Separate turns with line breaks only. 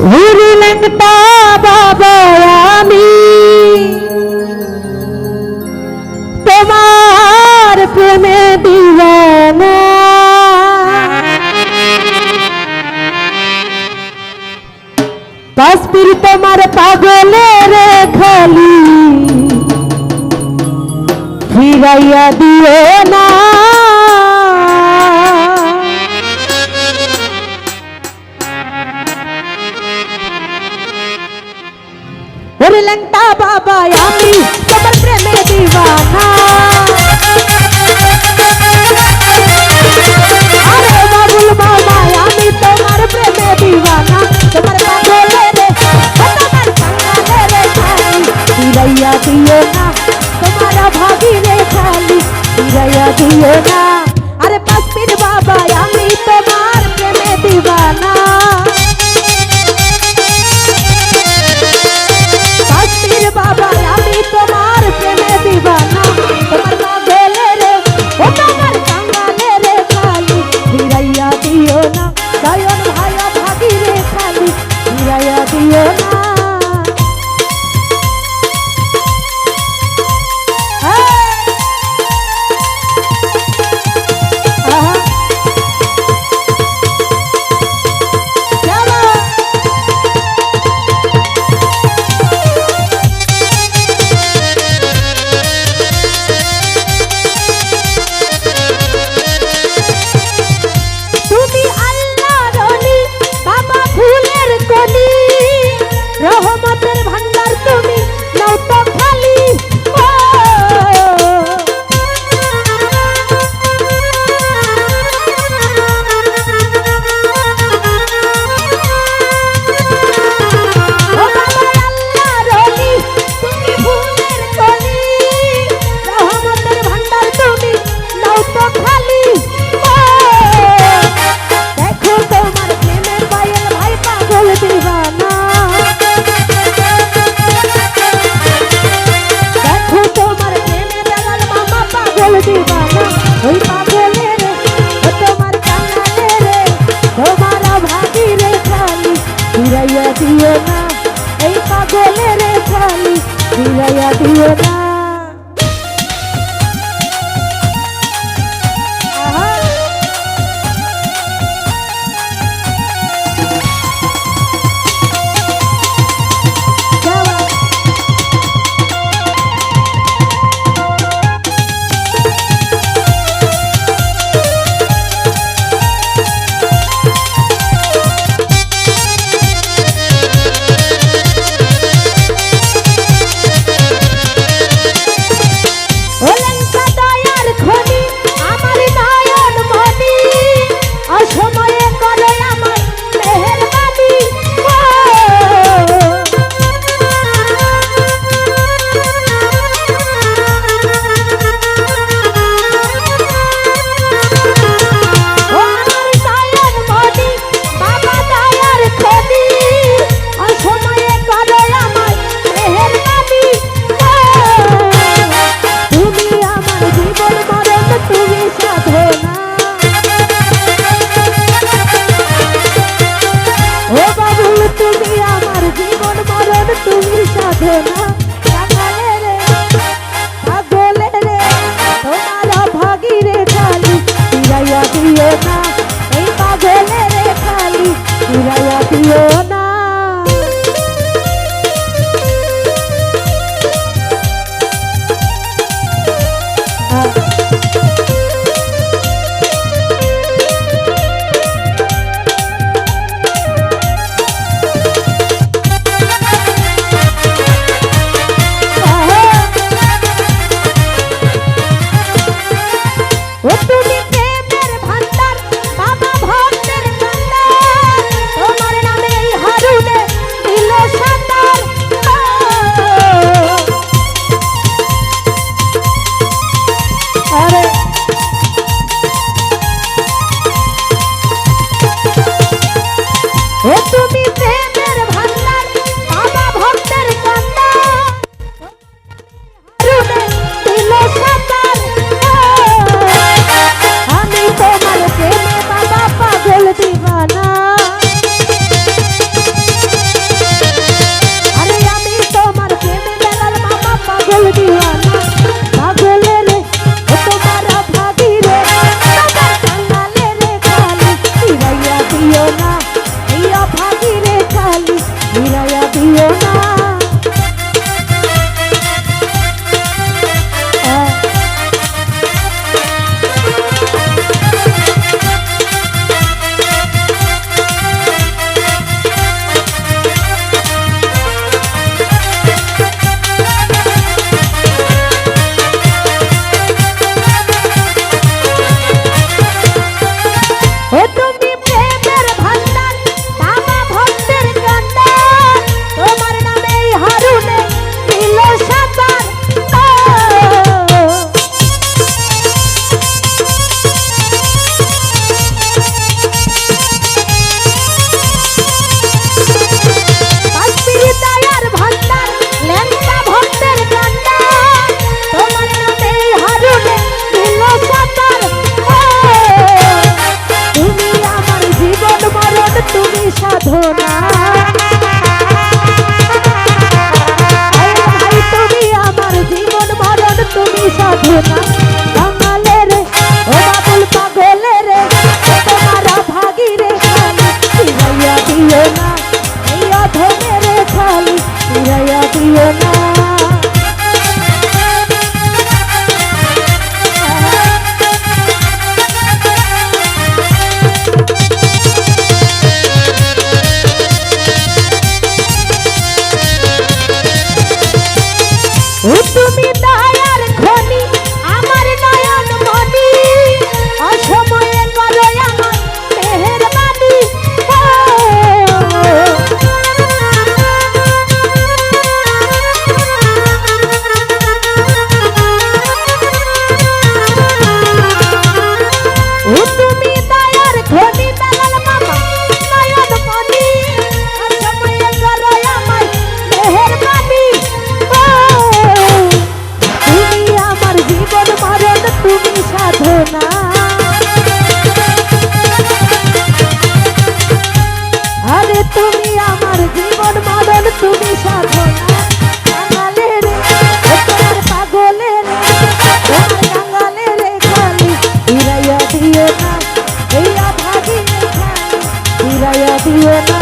হুরিলেংটা বাবা আমি তোমার প্রেমে দিওয়ানা তসবির তোমার পাগলের খালি ফিরাইয়া দিও না ওরে ল্যাংটা বাবা আমি তোমার প্রেমে দিওয়ানা আরে বাবুল বাবা আমি তোমার প্রেমে দিওয়ানা তোমার পাগলের তোমার পাগলের খালি ফিরাইয়া দিও না তোমার ভাগিরে খালি ফিরাইয়া দিও না আরে পাসপির বাবা আমি তোমার প্রেমে দিওয়ানা বাবা আমি তোমার প্রেমে দিওয়ানা তোমার পাগলের ও তোমার কাঙ্গালের খালি ফিরাইয়া দিও না দয়ন ভাই ভাগিরে খালি ফিরাইয়া দিও না রহমতের ভান্ডার তুমি নাও তো খালি রহমতের ভান্ডার তুমি নাও তো খালি দেখো তোমার প্রেমে পায়েল ভাই পাগল দিওয়ানা দিওয়ানা ওই পাগলের তোমার কাঙ্গালের তোমার ভাগিরে খালি ফিরাইয়া দিও না এই পাগলের খালি ফিরাইয়া দিও না তুমি সাধনা পাগলের তোমার ভাগিরে খালি ফিরাইয়া দিও না এই পাগলের খালি ফিরাইয়া দিও না সাধনা। ভাই তুমি আমার জীবন মরণ তুমি সাধনা। বাঙালের ও বাবুল পাগলের তোমার ভাগি রে খালি ফিরাইয়া দিও না, এই অধমের খালি ফিরাইয়া দিও না। তুমি দয়ার খনি আমার নয়ন মনি, অসময়ে করো আমার মেহেরবানি। তুমি দয়ার খনি বেলাল মামা নয়ন মনি, অসময়ে করো আমার মেহেরবানি। জীবন মরণ তুমি সাধনা। আরে তুমি আমার জীবন মরণ তুমি সাধনা। কাঙালের তোমার পাগলের তোমার কাঙালের খালি ফিরাইয়া দিও না, এই ভাগি খালি ফিরাইয়া দিও না।